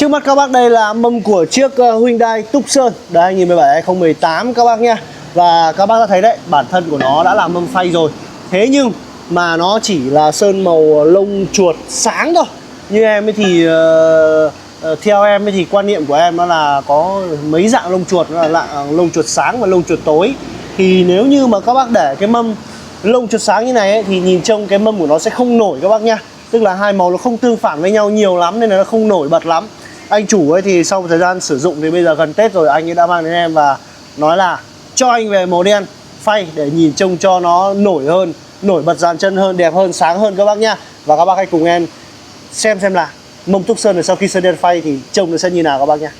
Trước mắt các bác đây là mâm của chiếc Hyundai Tucson đấy 2017 2018 các bác nhá. Và các bác đã thấy đấy, bản thân của nó đã là mâm phay rồi. Thế nhưng mà nó chỉ là sơn màu lông chuột sáng thôi. Như em ấy thì theo em ấy thì quan niệm của em nó là có mấy dạng lông chuột, nó là lông chuột sáng và lông chuột tối. Thì nếu như mà các bác để cái mâm lông chuột sáng như này ấy, thì nhìn trông cái mâm của nó sẽ không nổi các bác nhá. Tức là hai màu nó không tương phản với nhau nhiều lắm nên là nó không nổi bật lắm. Anh chủ ấy thì sau thời gian sử dụng thì bây giờ gần Tết rồi, anh ấy đã mang đến em và nói là cho anh về màu đen phay để nhìn trông cho nó nổi hơn, nổi bật dàn chân hơn, đẹp hơn, sáng hơn các bác nhá. Và các bác hãy cùng em xem là mâm Tucson này sau khi sơn đen phay thì trông nó sẽ như nào các bác nhá.